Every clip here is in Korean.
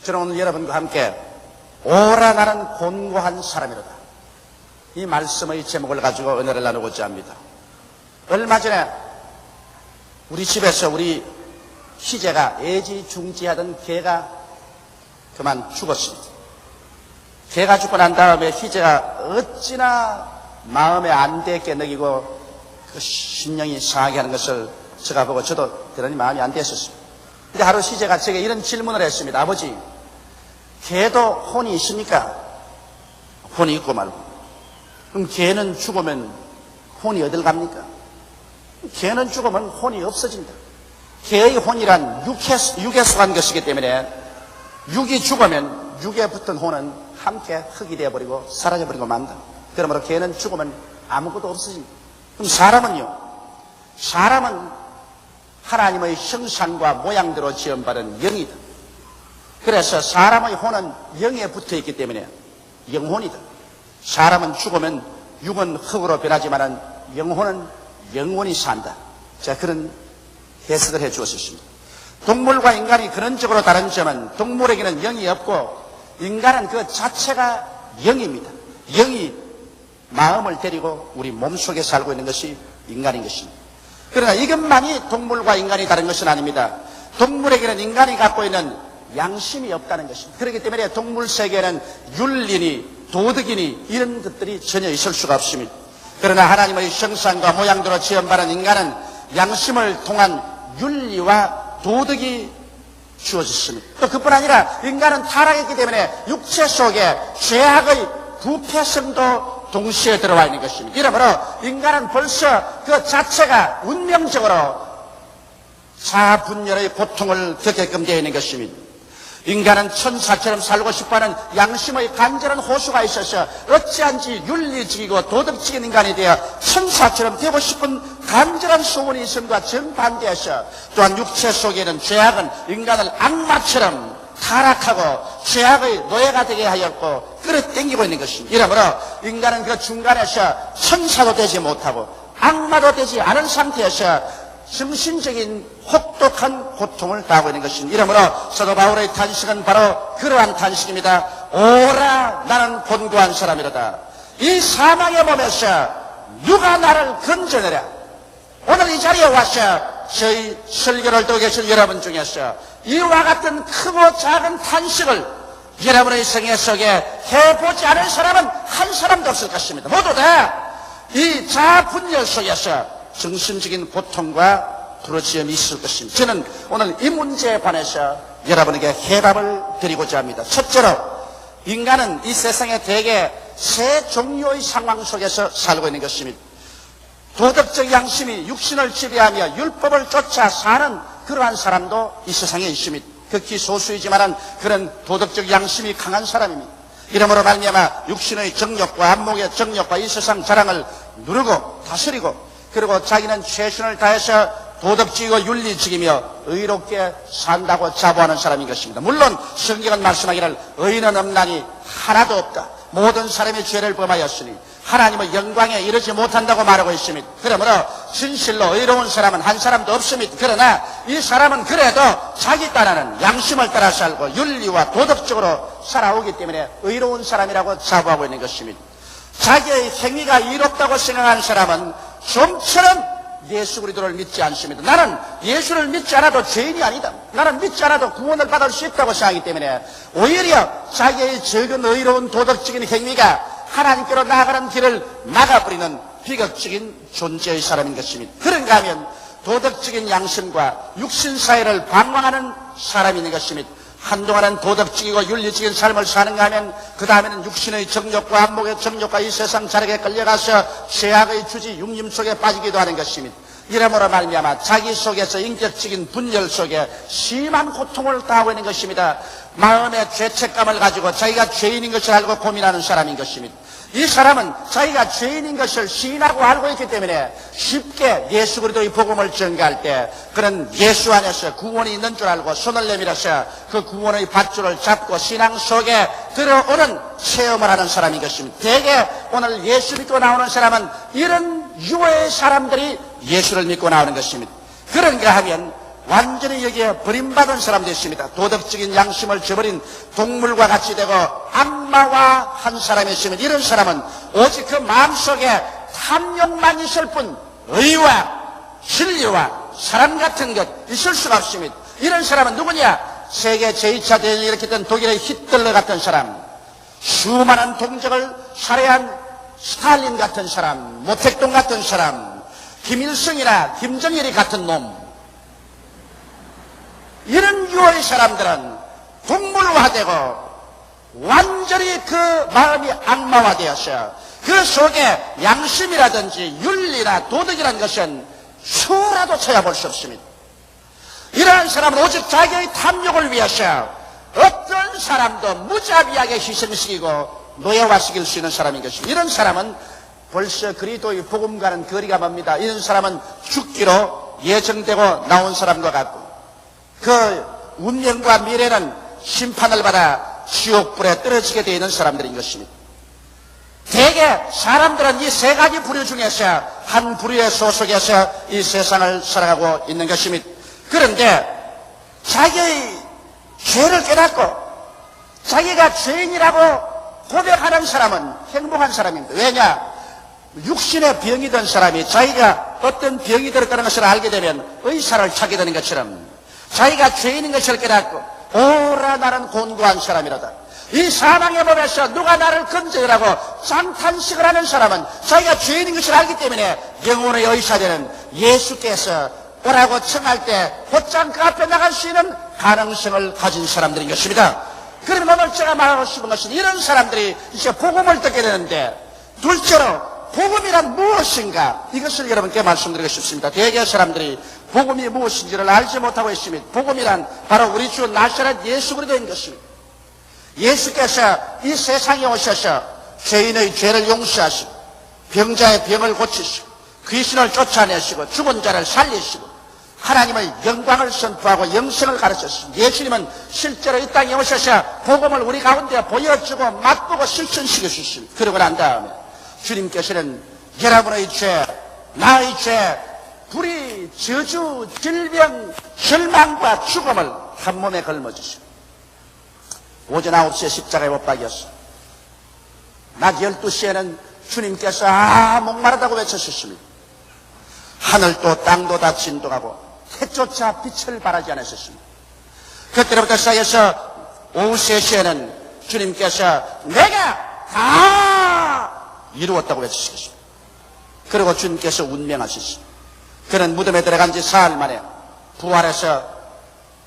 저는 오늘 여러분과 함께 오라 나는 곤고한 사람이로다, 이 말씀의 제목을 가지고 은혜를 나누고자 합니다. 얼마 전에 우리 집에서 우리 희재가 애지중지하던 개가 그만 죽었습니다. 개가 죽고 난 다음에 희재가 어찌나 마음에 안 되게 느끼고 그 심령이 상하게 하는 것을 제가 보고 저도 대단히 마음이 안 됐었습니다. 근데 하루 희재가 제게 이런 질문을 했습니다. 아버지, 개도 혼이 있습니까? 혼이 있고 말고. 그럼 개는 죽으면 혼이 어딜 갑니까? 개는 죽으면 혼이 없어진다. 개의 혼이란 육에 속한 것이기 때문에 육이 죽으면 육에 붙은 혼은 함께 흙이 되어버리고 사라져버리고 만다. 그러므로 개는 죽으면 아무것도 없어진다. 그럼 사람은요? 사람은 하나님의 형상과 모양대로 지음받은 영이다. 그래서 사람의 혼은 영에 붙어있기 때문에 영혼이다. 사람은 죽으면 육은 흙으로 변하지만 영혼은 영원히 산다. 자, 그런 해석을 해 주었습니다. 동물과 인간이 근원적으로 다른 점은 동물에게는 영이 없고 인간은 그 자체가 영입니다. 영이 마음을 데리고 우리 몸속에 살고 있는 것이 인간인 것입니다. 그러나 이것만이 동물과 인간이 다른 것은 아닙니다. 동물에게는 인간이 갖고 있는 양심이 없다는 것입니다. 그렇기 때문에 동물 세계에는 윤리니 도덕이니 이런 것들이 전혀 있을 수가 없습니다. 그러나 하나님의 형상과 모양대로 지음받은 인간은 양심을 통한 윤리와 도덕이 주어졌습니다. 또 그뿐 아니라 인간은 타락했기 때문에 육체 속에 죄악의 부패성도 동시에 들어와 있는 것입니다. 이러므로 인간은 벌써 그 자체가 운명적으로 자아분열의 고통을 겪게끔 되어 있는 것입니다. 인간은 천사처럼 살고 싶어하는 양심의 간절한 호소가 있어서 어찌한지 윤리적이고 도덕적인 인간이 되어 천사처럼 되고 싶은 간절한 소원이 있음과 정반대해서 또한 육체 속에는 죄악은 인간을 악마처럼 타락하고 죄악의 노예가 되게 하였고 끌어당기고 있는 것입니다. 이러므로 인간은 그 중간에서 천사도 되지 못하고 악마도 되지 않은 상태에서 정신적인 혹독한 고통을 당하고 있는 것입니다. 이러므로 사도 바울의 탄식은 바로 그러한 탄식입니다. 오라 나는 곤고한 사람이로다. 이 사망의 몸에서 누가 나를 건져내랴. 오늘 이 자리에 와서 저희 설교를 듣고 계신 여러분 중에서 이와 같은 크고 작은 탄식을 여러분의 생애 속에 해보지 않은 사람은 한 사람도 없을 것입니다. 모두 다 이 자아분열 속에서 정신적인 고통과 부러짐이 있을 것입니다. 저는 오늘 이 문제에 관해서 여러분에게 해답을 드리고자 합니다. 첫째로, 인간은 이 세상에 대개 세 종류의 상황 속에서 살고 있는 것입니다. 도덕적 양심이 육신을 지배하며 율법을 쫓아 사는 그러한 사람도 이 세상에 있습니다. 극히 소수이지만 그런 도덕적 양심이 강한 사람입니다. 이러므로 말미암아 육신의 정욕과 안목의 정욕과 이 세상 자랑을 누르고 다스리고, 그리고 자기는 최선을 다해서 도덕적이고 윤리적이며 의롭게 산다고 자부하는 사람인 것입니다. 물론 성경은 말씀하기를 의인은 없나니 하나도 없다. 모든 사람이 죄를 범하였으니 하나님의 영광에 이르지 못한다고 말하고 있습니다. 그러므로 진실로 의로운 사람은 한 사람도 없습니다. 그러나 이 사람은 그래도 자기 따라는 양심을 따라 살고 윤리와 도덕적으로 살아오기 때문에 의로운 사람이라고 자부하고 있는 것입니다. 자기의 행위가 이롭다고 생각하는 사람은 좀처럼 예수 그리스도를 믿지 않습니다. 나는 예수를 믿지 않아도 죄인이 아니다. 나는 믿지 않아도 구원을 받을 수 있다고 생각하기 때문에 오히려 자기의 적은 의로운 도덕적인 행위가 하나님께로 나아가는 길을 막아버리는 비극적인 존재의 사람인 것입니다. 그런가 하면 도덕적인 양심과 육신 사회를 방황하는 사람이 있는 것입니다. 한동안은 도덕적이고 윤리적인 삶을 사는가 하면 그 다음에는 육신의 정욕과 안목의 정욕과 이 세상 자락에 끌려가서 죄악의 주지 육림 속에 빠지기도 하는 것입니다. 이러므로 말미암아 자기 속에서 인격적인 분열 속에 심한 고통을 당하고 있는 것입니다. 마음의 죄책감을 가지고 자기가 죄인인 것을 알고 고민하는 사람인 것입니다. 이 사람은 자기가 죄인인 것을 시인하고 알고 있기 때문에 쉽게 예수 그리스도의 복음을 전가할 때 그는 예수 안에서 구원이 있는 줄 알고 손을 내밀어서 그 구원의 밧줄을 잡고 신앙 속에 들어오는 체험을 하는 사람인 것입니다. 대개 오늘 예수 믿고 나오는 사람은 이런 유의 사람들이 예수를 믿고 나오는 것입니다. 그런가 하면 완전히 여기에 버림받은 사람 됐습니다. 도덕적인 양심을 저버린 동물과 같이 되고 악마와 한 사람이었으면 이런 사람은 오직 그 마음속에 탐욕만 있을 뿐 의와 진리와 사랑 같은 것 있을 수가 없습니다. 이런 사람은 누구냐? 세계 제2차 대전을 일으켰던 독일의 히틀러 같은 사람, 수많은 동족을 살해한 스탈린 같은 사람, 모택동 같은 사람, 김일성이나 김정일이 같은 놈, 이런 유의 사람들은 동물화되고 완전히 그 마음이 악마화되어서 그 속에 양심이라든지 윤리나 도덕이라는 것은 수라도 찾아볼 수 없습니다. 이러한 사람은 오직 자기의 탐욕을 위해서 어떤 사람도 무자비하게 희생시키고 노예화시킬 수 있는 사람인 것입니다. 이런 사람은 벌써 그리스도의 복음과는 거리가 멉니다. 이런 사람은 죽기로 예정되고 나온 사람과 같고 그 운명과 미래는 심판을 받아 지옥불에 떨어지게 되어 있는 사람들인 것입니다. 대개 사람들은 이 세 가지 부류 중에서 한 부류에 소속해서 이 세상을 살아가고 있는 것입니다. 그런데 자기의 죄를 깨닫고 자기가 죄인이라고 고백하는 사람은 행복한 사람입니다. 왜냐? 육신의 병이 든 사람이 자기가 어떤 병이 들었다는 것을 알게 되면 의사를 찾게 되는 것처럼 자기가 죄인인 것을 깨닫고 오라 나는 곤고한 사람이라다. 이 사망의 법에서 누가 나를 건져라고 장탄식을 하는 사람은 자기가 죄인인 것을 알기 때문에 영혼의 의사되는 예수께서 오라고 청할 때 곧장 그 앞에 나갈 수 있는 가능성을 가진 사람들인 것입니다. 그러면 오늘 제가 말하고 싶은 것은 이런 사람들이 이제 복음을 듣게 되는데 둘째로 복음이란 무엇인가? 이것을 여러분께 말씀드리고 싶습니다. 대개 사람들이 복음이 무엇인지를 알지 못하고 있습니다. 복음이란 바로 우리 주 나사렛 예수 그리스도인 것입니다. 예수께서 이 세상에 오셔서 죄인의 죄를 용서하시고 병자의 병을 고치시고 귀신을 쫓아내시고 죽은 자를 살리시고 하나님의 영광을 선포하고 영생을 가르쳤습니다. 예수님은 실제로 이 땅에 오셔서 복음을 우리 가운데 보여주고 맛보고 실천시켜 주십니다. 그러고 난 다음에 주님께서는 여러분의 죄, 나의 죄, 불의, 저주, 질병, 절망과 죽음을 한 몸에 걸머주십니다. 오전 9시에 십자가에 못 박였어. 낮 12시에는 주님께서 목마르다고 외쳤습니다. 하늘도 땅도 다 진동하고 해조차 빛을 발하지 않으셨습니다. 그때부터 시작해서 오후 3시에는 주님께서 내가 다 이루었다고 외치셨습니다. 그리고 주님께서 운명하셨습니다. 그는 무덤에 들어간 지 사흘 만에 부활해서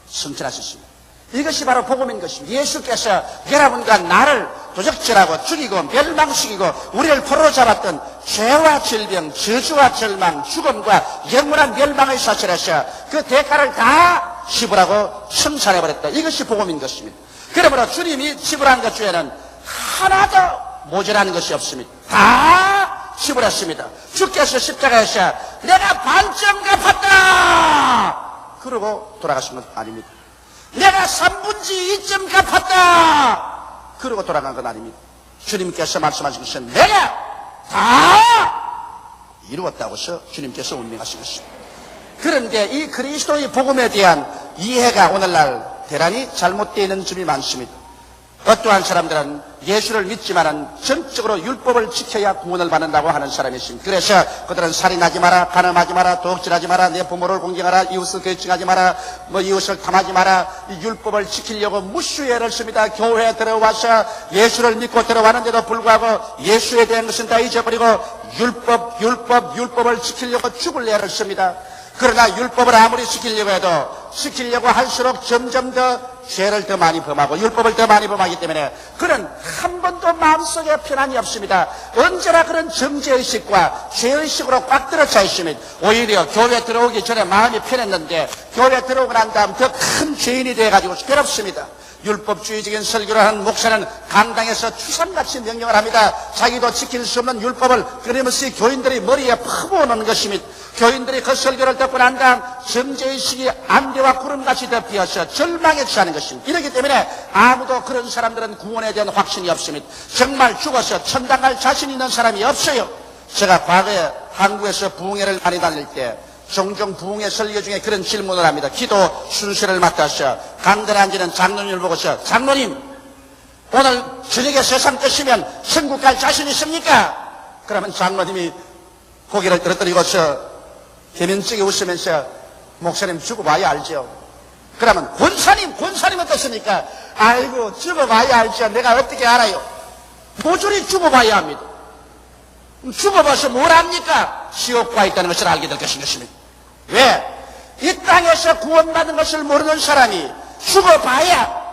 승천하셨습니다. 이것이 바로 복음인 것입니다. 예수께서 여러분과 나를 도적질하고 죽이고 멸망시키고 우리를 포로로 잡았던 죄와 질병, 저주와 절망, 죽음과 영원한 멸망의 사슬에서 그 대가를 다 지불하고 청산해버렸다. 이것이 복음인 것입니다. 그러므로 주님이 지불한 것 중에는 하나도 모자라는 것이 없습니다. 다 지불했습니다. 주께서 십자가에서 내가 반쯤 갚았다 그러고 돌아가신 것 아닙니다. 내가 3분의 2쯤 갚았다 그러고 돌아간 건 아닙니다. 주님께서 말씀하신 것은 내가 다 이루었다고서 주님께서 운명하신 것입니다. 그런데 이 그리스도의 복음에 대한 이해가 오늘날 대단히 잘못되어 있는 점이 많습니다. 어떠한 사람들은 예수를 믿지만은 전적으로 율법을 지켜야 구원을 받는다고 하는 사람이 있습니다. 그래서 그들은 살인하지 마라, 간음하지 마라, 도둑질하지 마라, 내 부모를 공경하라, 이웃을 괴증하지 마라, 이웃을 탐하지 마라, 이 율법을 지키려고 무수애를 씁니다. 교회에 들어와서 예수를 믿고 들어왔는데도 불구하고 예수에 대한 것은 다 잊어버리고 율법을 지키려고 죽을 애를 씁니다. 그러나 율법을 아무리 지키려고 해도 지키려고 할수록 점점 더 죄를 더 많이 범하고 율법을 더 많이 범하기 때문에 그는 한 번도 마음속에 편안이 없습니다. 언제나 그런 정죄의식과 죄의식으로 꽉 들어차 있습니다. 오히려 교회 들어오기 전에 마음이 편했는데 교회 들어오고 난 다음 더 큰 죄인이 돼가지고 괴롭습니다. 율법주의적인 설교를 하는 목사는 강당에서 추상같이 명령을 합니다. 자기도 지킬 수 없는 율법을 끊임없이 교인들이 머리에 퍼부어놓는 것입니다. 교인들이 그 설교를 듣고 난 다음 정죄의식이 안개와 구름같이 덮여서 절망에 취하는 것입니다. 이렇기 때문에 아무도 그런 사람들은 구원에 대한 확신이 없습니다. 정말 죽어서 천당 갈 자신 있는 사람이 없어요. 제가 과거에 한국에서 부흥회를 많이 다닐 때 종종 부흥의 설교 중에 그런 질문을 합니다. 기도 순서를 맡아서 강단에 앉는 장로님을 보고서 장로님 오늘 저녁에 세상 끝이면 천국 갈 자신 있습니까? 그러면 장로님이 고개를 떨어뜨리고서 개면쩍게 웃으면서 목사님 죽어봐야 알죠. 그러면 권사님 어떻습니까? 아이고 죽어봐야 알죠. 내가 어떻게 알아요? 모조리 죽어봐야 합니다. 죽어봐서 뭘 합니까? 지옥과 있다는 것을 알게 될 것입니다. 왜? 이 땅에서 구원받은 것을 모르는 사람이 죽어봐야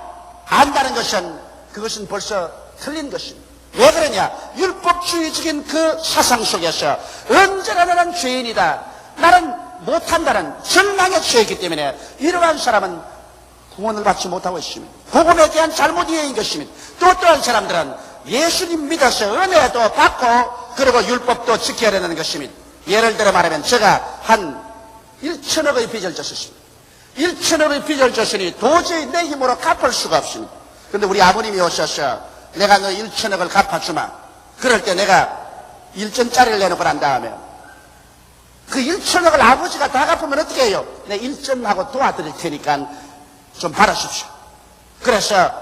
안다는 것은 그것은 벌써 틀린 것입니다. 왜 그러냐? 율법주의적인 그 사상 속에서 언제나 나는 죄인이다, 나는 못한다는 절망에 처했기 때문에 이러한 사람은 구원을 받지 못하고 있습니다. 복음에 대한 잘못 이해인 것입니다. 또 어떠한 사람들은 예수님 믿어서 은혜도 받고 그리고 율법도 지켜야 되는 것입니다. 예를 들어 말하면 제가 한 1천억의 빚을 졌습니다. 1천억의 빚을 졌으니 도저히 내 힘으로 갚을 수가 없습니다. 그런데 우리 아버님이 오셔서 내가 너 1천억을 갚아주마. 그럴 때 내가 1전짜리를 내놓고 난 다음에 그 1천억을 아버지가 다 갚으면 어떻게 해요? 내 1전하고 도와드릴 테니까 좀 받아십시오. 그래서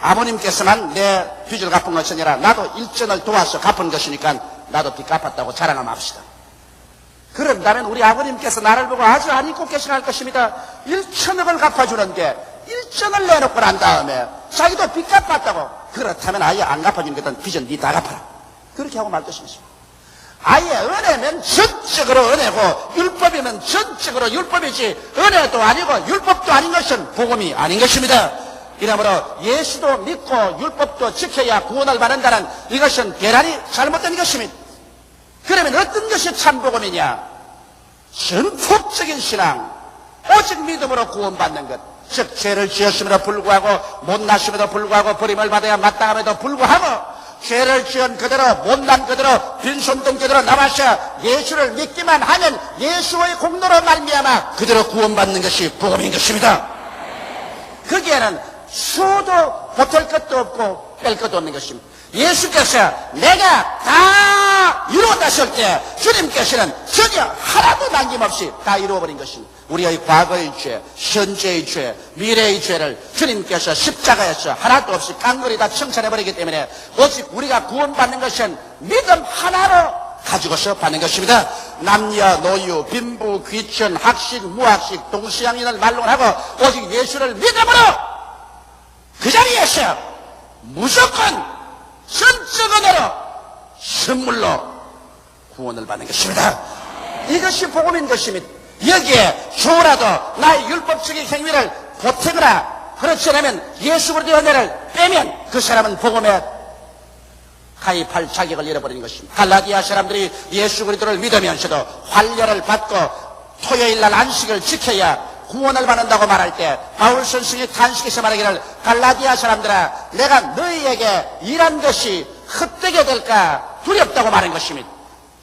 아버님께서만 내 빚을 갚은 것이 아니라 나도 1전을 도와서 갚은 것이니까 나도 빚 갚았다고 자랑하면 합시다. 그런다면 우리 아버님께서 나를 보고 아주 안 잊고 계시할 것입니다. 1천억을 갚아주는데 1전을 내놓고 난 다음에 자기도 빚 갚았다고. 그렇다면 아예 안 갚아주는 것은 빚은 니 다 갚아라. 그렇게 하고 말 것입니다. 아예 은혜면 전적으로 은혜고 율법이면 전적으로 율법이지 은혜도 아니고 율법도 아닌 것은 복음이 아닌 것입니다. 이러므로 예수도 믿고 율법도 지켜야 구원을 받는다는 이것은 대단히 잘못된 것입니다. 그러면 어떤 것이 참 복음이냐? 전폭적인 신앙, 오직 믿음으로 구원받는 것. 즉 죄를 지었음에도 불구하고 못났음에도 불구하고 버림을 받아야 마땅함에도 불구하고 죄를 지은 그대로 못난 그대로 빈손등 그대로 남아서 예수를 믿기만 하면 예수의 공로로 말미암아 그대로 구원받는 것이 복음인 것입니다. 거기에는 수도 보탤 것도 없고 뺄 것도 없는 것입니다. 예수께서 내가 다 이루었다 하실 때 주님께서는 전혀 하나도 남김없이 다 이루어버린 것입니다. 우리의 과거의 죄, 현재의 죄, 미래의 죄를 주님께서 십자가에서 하나도 없이 깡그리 다 청산해버리기 때문에 오직 우리가 구원받는 것은 믿음 하나로 가지고서 받는 것입니다. 남녀, 노유, 빈부, 귀천, 학식, 무학식, 동시양인을 말론하고 오직 예수를 믿음으로 그 자리에서 무조건 전적으로 선물로 구원을 받는 것입니다. 이것이 복음인 것입니다. 여기에 조라도 나의 율법적인 행위를 보태거나 그렇지 않으면 예수 그리스도의 은혜를 빼면 그 사람은 복음에 가입할 자격을 잃어버리는 것입니다. 갈라디아 사람들이 예수 그리스도를 믿으면서도 환례를 받고 토요일날 안식을 지켜야 구원을 받는다고 말할 때 바울 선생이 탄식해서 말하기를 갈라디아 사람들아 내가 너희에게 일한 것이 헛되게 될까 두렵다고 말한 것입니다.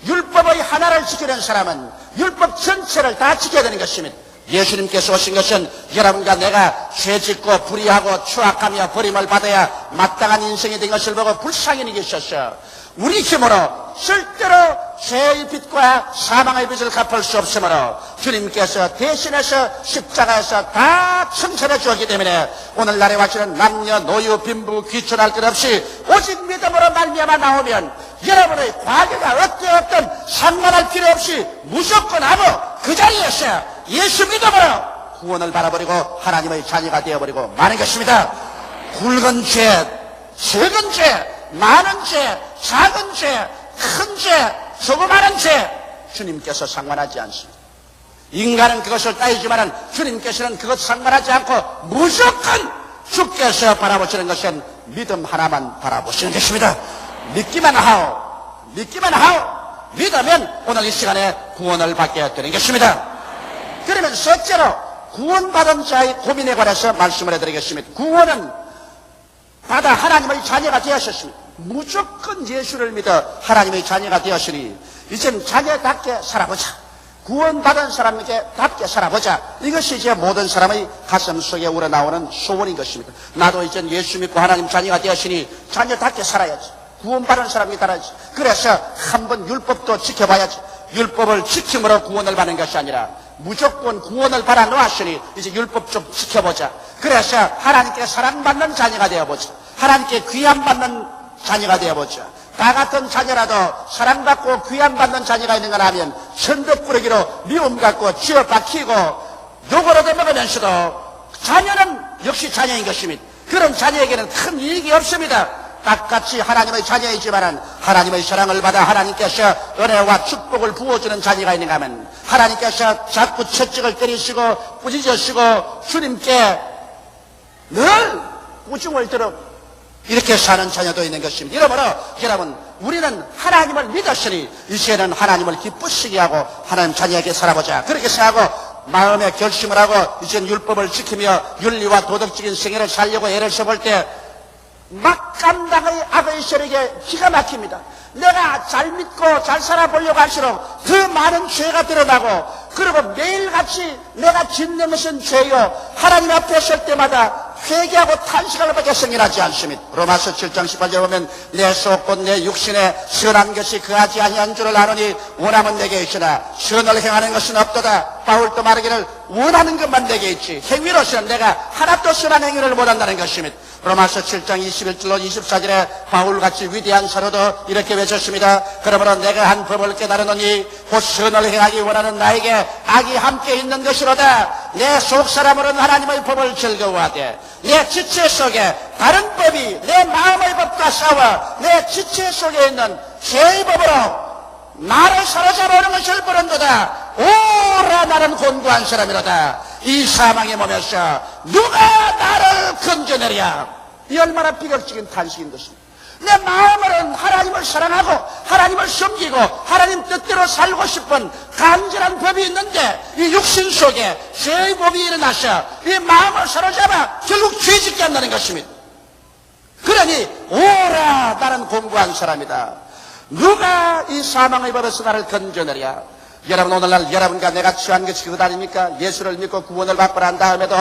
율법의 하나를 지키는 사람은 율법 전체를 다 지켜야 되는 것입니다. 예수님께서 오신 것은 여러분과 내가 죄짓고 불의하고 추악하며 버림을 받아야 마땅한 인생이 된 것을 보고 불쌍히 여기셔서 우리 힘으로 절대로 죄의 빚과 사망의 빚을 갚을 수 없으므로 주님께서 대신해서 십자가에서 다 청산해 주었기 때문에 오늘날에 와시는 남녀, 노유, 빈부, 귀천할 것 없이 오직 믿음으로 말미암아 나오면 여러분의 과거가 어떤 상관할 필요 없이 무조건 하고 그 자리에서 예수 믿음으로 구원을 받아버리고 하나님의 자녀가 되어버리고 마는 것입니다. 굵은 죄, 적은 죄, 많은 죄, 작은 죄, 큰 죄, 조그마한 죄 주님께서 상관하지 않습니다. 인간은 그것을 따지지만 주님께서는 그것 상관하지 않고 무조건 주께서 바라보시는 것은 믿음 하나만 바라보시는 것입니다. 믿기만 하오, 믿기만 하오, 믿으면 오늘 이 시간에 구원을 받게 되는 것입니다. 그러면 셋째로 구원받은 자의 고민에 관해서 말씀을 해드리겠습니다. 구원은 받아 하나님의 자녀가 되었습니다. 무조건 예수를 믿어 하나님의 자녀가 되었으니 이젠 자녀답게 살아보자. 구원받은 사람에게 답게 살아보자. 이것이 이제 모든 사람의 가슴 속에 우러나오는 소원인 것입니다. 나도 이젠 예수 믿고 하나님 자녀가 되었으니 자녀답게 살아야지. 구원받은 사람이 살아야지. 그래서 한번 율법도 지켜봐야지. 율법을 지킴으로 구원을 받는 것이 아니라 무조건 구원을 받아 놓았으니 이제 율법 좀 지켜보자. 그래서 하나님께 사랑받는 자녀가 되어보자. 하나님께 귀함받는 자녀가 되어보자. 나 같은 자녀라도 사랑받고 귀함받는 자녀가 있는가 하면 천덕꾸러기로 미움 갖고 쥐어박히고 욕을 얻어먹으면서도 자녀는 역시 자녀인 것입니다. 그런 자녀에게는 큰 이익이 없습니다. 똑같이 하나님의 자녀이지만 하나님의 사랑을 받아 하나님께서 은혜와 축복을 부어주는 자녀가 있는가 하면 하나님께서 자꾸 채찍을 때리시고 꾸짖으시고 주님께 늘 꾸중을 들어 이렇게 사는 자녀도 있는 것입니다. 이러므로 여러분 우리는 하나님을 믿었으니 이제는 하나님을 기쁘시게 하고 하나님 자녀에게 살아보자. 그렇게 생각하고 마음에 결심을 하고 이제는 율법을 지키며 윤리와 도덕적인 생애를 살려고 애를 써볼 때 막간당의 악의 세력에 기가 막힙니다. 내가 잘 믿고 잘 살아보려고 할수록 더 많은 죄가 드러나고 그리고 매일같이 내가 짓는 것은 죄요. 하나님 앞에 설 때마다 회개하고 탄식할 밖에 생겨나지 않습니다. 로마서 7장 18절에 보면 내 속 곧 내 육신에 선한 것이 거하지 아니한 줄을 아노니 원함은 내게 있으나 선을 행하는 것은 없도다. 바울도 말하기를 원하는 것만 내게 있지 행위로서는 내가 하나도 선한 행위를 못한다는 것입니다. 로마서 7장 21절로 24절에 바울같이 위대한 사도도 이렇게 외쳤습니다. 그러므로 내가 한 법을 깨달으노니 곧 선을 행하기 원하는 나에게 악이 함께 있는 것이로다. 내 속사람으로는 하나님의 법을 즐거워하되 내 지체 속에 다른 법이 내 마음의 법과 싸워 내 지체 속에 있는 죄의 법으로 나를 사로잡아오는 것을 보는도다. 오라 나는 곤고한 사람이로다. 이 사망의 몸에서 누가 나를 건져내랴. 이 얼마나 비극적인 탄식인 것입니다. 내 마음으로는 하나님을 사랑하고 하나님을 섬기고 하나님 뜻대로 살고 싶은 간절한 법이 있는데 이 육신 속에 죄의 법이 일어나서 이 마음을 사로잡아 결국 죄짓게 한다는 것입니다. 그러니 오라 나는 공부한 사람이다. 누가 이 사망의 법에서 나를 건져내랴. 여러분 오늘날 여러분과 내가 취한 것이 그것 아닙니까? 예수를 믿고 구원을 받고 난 다음에도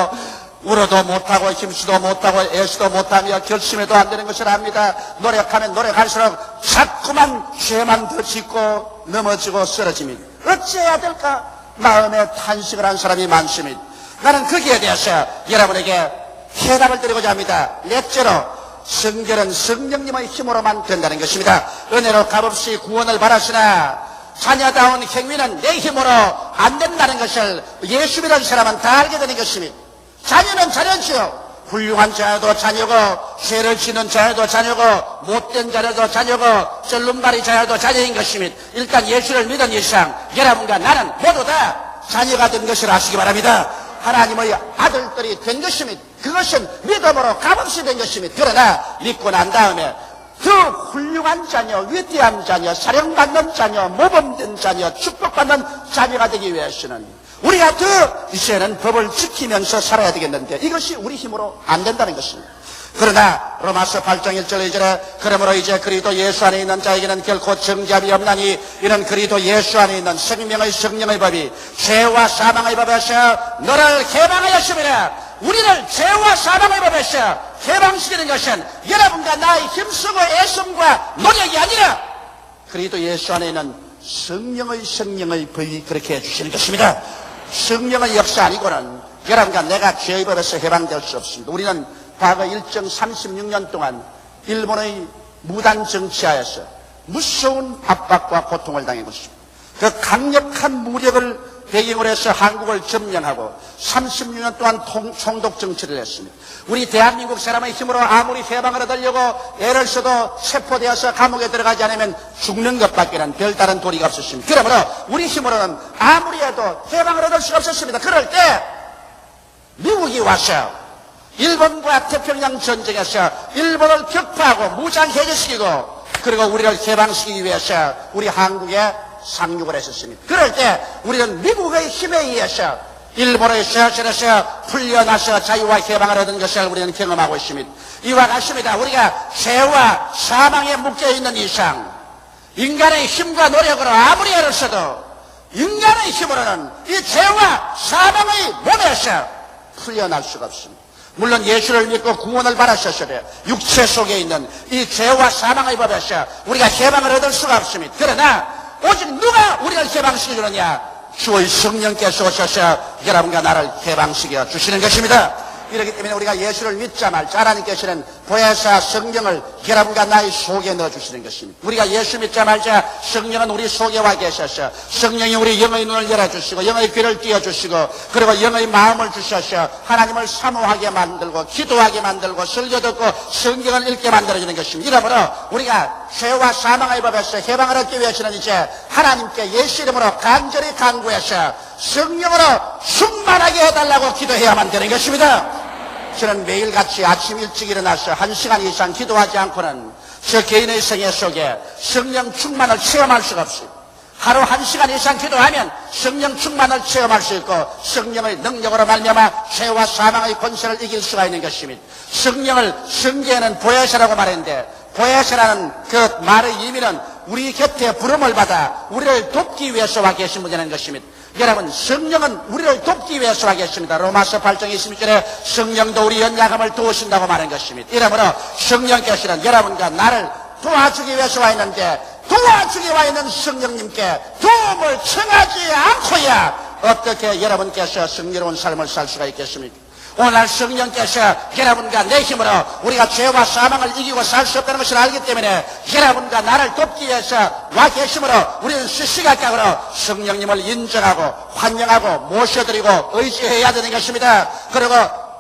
울어도 못하고 힘쓰도 못하고 애쓰도 못하며 결심해도 안 되는 것을 압니다. 노력하면 노력할수록 자꾸만 죄만 더 짓고 넘어지고 쓰러집니다. 어찌해야 될까? 마음에 탄식을 한 사람이 많습니다. 나는 거기에 대해서 여러분에게 해답을 드리고자 합니다. 넷째로 성결은 성령님의 힘으로만 된다는 것입니다. 은혜로 값없이 구원을 받았으나 자녀다운 행위는 내 힘으로 안 된다는 것을 예수 믿는 사람은 다 알게 되는 것입니다. 자녀는 자녀지요. 훌륭한 자녀도 자녀고 죄를 지는 자녀도 자녀고 못된 자녀도 자녀고 쩔름발이 자녀도 자녀인 것입니다. 일단 예수를 믿은 이상 여러분과 나는 모두 다 자녀가 된 것을 아시기 바랍니다. 하나님의 아들들이 된 것입니다. 그것은 믿음으로 값없이 된 것입니다. 그러나 믿고 난 다음에 더 훌륭한 자녀, 위대한 자녀, 사랑받는 자녀, 모범된 자녀, 축복받는 자녀가 되기 위해서는 우리가 더 이제는 법을 지키면서 살아야 되겠는데 이것이 우리 힘으로 안 된다는 것입니다. 그러나 로마서 8장 1절 2절에 그러므로 이제 그리스도 예수 안에 있는 자에게는 결코 정죄함이 없나니 이는 그리스도 예수 안에 있는 생명의 성령의 법이 죄와 사망의 법에서 너를 해방하였습니다. 우리를 죄와 사망의 법에서 해방시키는 것은 여러분과 나의 힘쓰고 애씀과 노력이 아니라 그리스도 예수 안에 있는 성령의 법이 그렇게 해주시는 것입니다. 성령의 역사 아니고는 여러분과 내가 죄의 법에서 해방될 수 없습니다. 우리는 과거 일정 36년 동안 일본의 무단 정치하에서 무서운 압박과 고통을 당한 것입니다. 그 강력한 무력을 배경으로 해서 한국을 점령하고 36년 동안 총독 정치를 했습니다. 우리 대한민국 사람의 힘으로 아무리 해방을 얻으려고 애를 써도 체포되어서 감옥에 들어가지 않으면 죽는 것밖에는 별다른 도리가 없었습니다. 그러므로 우리 힘으로는 아무리 해도 해방을 얻을 수가 없었습니다. 그럴 때 미국이 와서 일본과 태평양 전쟁에서 일본을 격파하고 무장해제시키고 그리고 우리를 해방시키기 위해서 우리 한국에 상륙을 했었습니다. 그럴 때 우리는 미국의 힘에 의해서 일본의 쇠하선에서 풀려나서 자유와 해방을 얻은 것을 우리는 경험하고 있습니다. 이와 같습니다. 우리가 죄와 사망에 묶여있는 이상 인간의 힘과 노력으로 아무리 애를 써도 인간의 힘으로는 이 죄와 사망의 몸에서 풀려날 수가 없습니다. 물론 예수를 믿고 구원을 받으셨어도 육체 속에 있는 이 죄와 사망의 법에서 우리가 해방을 얻을 수가 없습니다. 그러나 오직 누가 우리를 해방시켜 주느냐? 주의 성령께서 오셔서 여러분과 나를 해방시켜 주시는 것입니다. 이렇기 때문에 우리가 예수를 믿자마자 하나님께서는 보혜사 성령을 여러분과 나의 속에 넣어주시는 것입니다. 우리가 예수 믿자마자 성령은 우리 속에 와 계셔서 성령이 우리 영의 눈을 열어주시고 영의 귀를 띄워주시고 그리고 영의 마음을 주셔서 하나님을 사모하게 만들고 기도하게 만들고 설교 듣고 성경을 읽게 만들어주는 것입니다. 이러므로 우리가 죄와 사망의 법에서 해방을 얻기 위해서는 이제 하나님께 예수 이름으로 간절히 간구해서 성령으로 충만하게 해달라고 기도해야만 되는 것입니다. 저는 매일같이 아침 일찍 일어나서 1시간 이상 기도하지 않고는 저 개인의 생애 속에 성령 충만을 체험할 수가 없어요. 하루 1시간 이상 기도하면 성령 충만을 체험할 수 있고 성령의 능력으로 말미암아 죄와 사망의 권세를 이길 수가 있는 것입니다. 성령을 성경에는 보혜사라고 말했는데 보혜사라는 그 말의 의미는 우리 곁에 부름을 받아 우리를 돕기 위해서 와 계신 분이라는 것입니다. 여러분 성령은 우리를 돕기 위해서 와 계십니다. 로마서 8장 26절에 성령도 우리 연약함을 도우신다고 말한 것입니다. 이러므로 성령께서는 여러분과 나를 도와주기 위해서 와 있는데 도와주기 와 있는 성령님께 도움을 청하지 않고야 어떻게 여러분께서 승리로운 삶을 살 수가 있겠습니까? 오늘 성령께서 여러분과 내 힘으로 우리가 죄와 사망을 이기고 살 수 없다는 것을 알기 때문에 여러분과 나를 돕기 위해서 와 계심으로 우리는 시시각각으로 성령님을 인정하고 환영하고 모셔드리고 의지해야 되는 것입니다. 그리고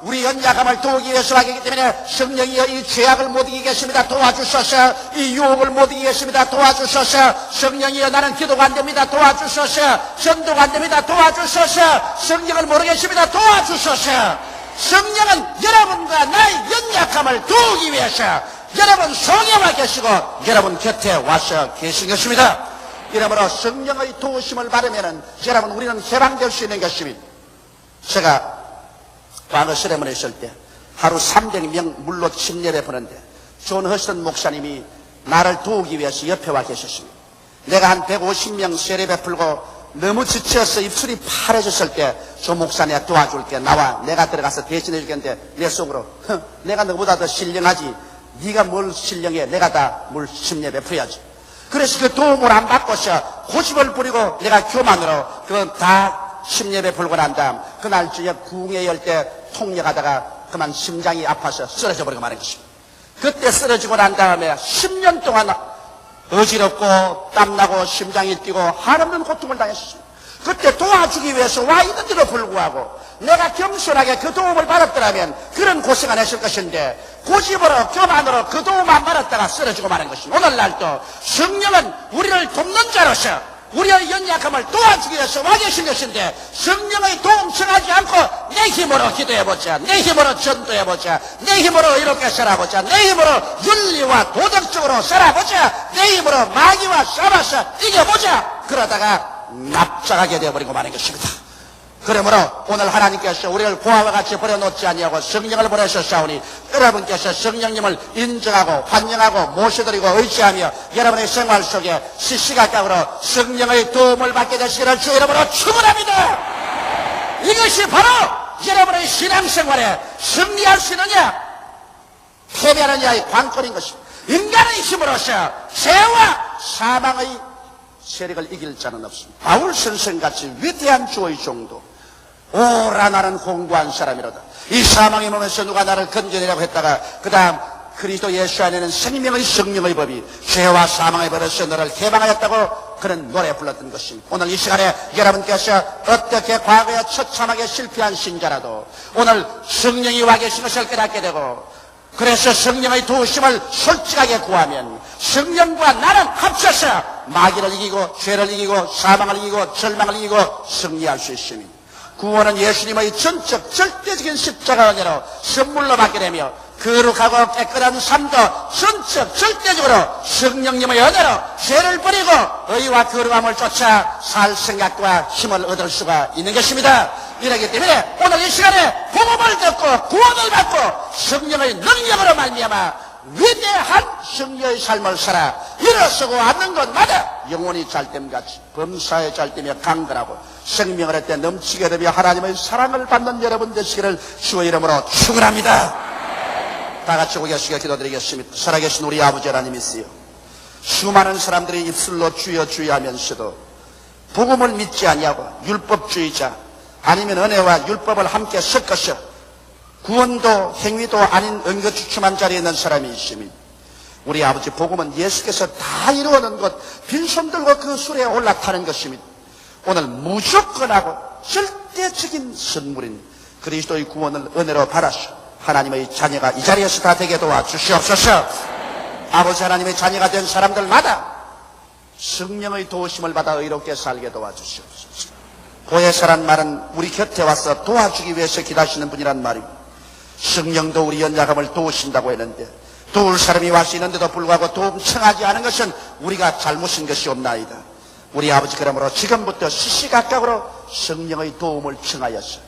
우리 연약함을 도우기 위해서 하기 때문에 성령이여 이 죄악을 못 이기겠습니다. 도와주소서. 이 유혹을 못 이기겠습니다. 도와주소서. 성령이여 나는 기도가 안 됩니다. 도와주소서. 전도가 안 됩니다. 도와주소서. 성령을 모르겠습니다. 도와주소서. 성령은 여러분과 나의 연약함을 도우기 위해서 여러분 속에 와 계시고 여러분 곁에 와서 계신 것입니다. 이러므로 성령의 도우심을 받으면 여러분 우리는 해방될 수 있는 것입니다. 제가 과거 세례문에 있을 때 하루 300명 물로 침례를 보는데 존 허스턴 목사님이 나를 도우기 위해서 옆에 와 계셨습니다. 내가 한 150명 세례 베풀고 너무 지쳐서 입술이 파래졌을 때 저 목사님 도와줄게 나와 내가 들어가서 대신해 줄겠는데 내 속으로 내가 너보다 더 신령하지 네가 뭘 신령해 내가 다 물 침례 베풀어야지. 그래서 그 도움을 안 받고서 고집을 부리고 내가 교만으로 그건 다 침례 베풀고 난 다음 그날 저녁 구웅에 열 때 통역하다가 그만 심장이 아파서 쓰러져 버리고 마는 것입니다. 그때 쓰러지고 난 다음에 10년 동안 어지럽고 땀나고 심장이 뛰고 한없는 고통을 당했습니다. 그때 도와주기 위해서 와 있는데도 불구하고 내가 겸손하게 그 도움을 받았더라면 그런 고생 안 했을 것인데 고집으로 교만으로 그 도움 안 받았다가 쓰러지고 마는 것입니다. 오늘날도 성령은 우리를 돕는 자로서 우리의 연약함을 도와주기 위해서 와 계신 것인데 성령의 도움 청하지 않고 내 힘으로 기도해보자, 내 힘으로 전도해보자, 내 힘으로 이렇게 살아보자, 내 힘으로 윤리와 도덕적으로 살아보자, 내 힘으로 마귀와 싸워서 이겨보자. 그러다가 납작하게 되어버리고 마는 것입니다. 그러므로 오늘 하나님께서 우리를 고아와 같이 버려놓지 아니하고 성령을 보내셨사오니 여러분께서 성령님을 인정하고 환영하고 모셔드리고 의지하며 여러분의 생활 속에 시시각각으로 성령의 도움을 받게 되시기를 주 이름으로 축원합니다. 이것이 바로 여러분의 신앙생활에 승리할 수 있느냐 패배하느냐의 관건인 것입니다. 인간의 힘으로서 죄와 사망의 세력을 이길 자는 없습니다. 바울 선생같이 위대한 주의 종도 오라 나는 공고한 사람이로다. 이 사망의 몸에서 누가 나를 건져내라고 했다가 그 다음 그리스도 예수 안에는 생명의 성령의 법이 죄와 사망의 법에서 너를 해방하였다고 그런 노래 불렀던 것입니다. 오늘 이 시간에 여러분께서 어떻게 과거에 처참하게 실패한 신자라도 오늘 성령이 와 계신 것을 깨닫게 되고 그래서 성령의 도우심을 솔직하게 구하면 성령과 나는 합쳐서 마귀를 이기고 죄를 이기고 사망을 이기고 절망을 이기고 승리할 수 있습니다. 구원은 예수님의 전적 절대적인 십자가 은혜로 선물로 받게 되며 거룩하고 깨끗한 삶도 전적 절대적으로 성령님의 은혜로 죄를 버리고 의와 거룩함을 쫓아 살 생각과 힘을 얻을 수가 있는 것입니다. 이러기 때문에 오늘 이 시간에 복음을 듣고 구원을 받고 성령의 능력으로 말미암아 위대한 승리의 삶을 살아 일어서고 앉는 것마다 영혼이 잘됨같이 범사에 잘되며 강건하고 생명을 할 때 넘치게 되며 하나님의 사랑을 받는 여러분 되시기를 주의 이름으로 축원합니다. 다 같이 고개 숙여 기도드리겠습니다. 살아계신 우리 아버지 하나님이시여 수많은 사람들이 입술로 주여 주여 하면서도 복음을 믿지 아니하고 율법주의자 아니면 은혜와 율법을 함께 섞어서 구원도 행위도 아닌 은거주춤한 자리에 있는 사람이 있으면 우리 아버지 복음은 예수께서 다 이루어놓은 것 빈손 들고 그 수레에 올라타는 것입니다. 오늘 무조건하고 절대적인 선물인 그리스도의 구원을 은혜로 받아서 하나님의 자녀가 이 자리에서 다 되게 도와주시옵소서. 아버지 하나님의 자녀가 된 사람들마다 성령의 도우심을 받아 의롭게 살게 도와주시옵소서. 보혜사란 말은 우리 곁에 와서 도와주기 위해서 기다리시는 분이란 말입니다. 성령도 우리 연약함을 도우신다고 했는데 도울 사람이 와서 있는데도 불구하고 도움 청하지 않은 것은 우리가 잘못인 것이 없나이다. 우리 아버지 그러므로 지금부터 시시각각으로 성령의 도움을 청하여서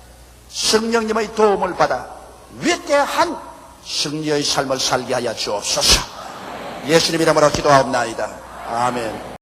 성령님의 도움을 받아 위대한 승리의 삶을 살게 하여 주옵소서. 예수님 이름으로 기도하옵나이다. 아멘.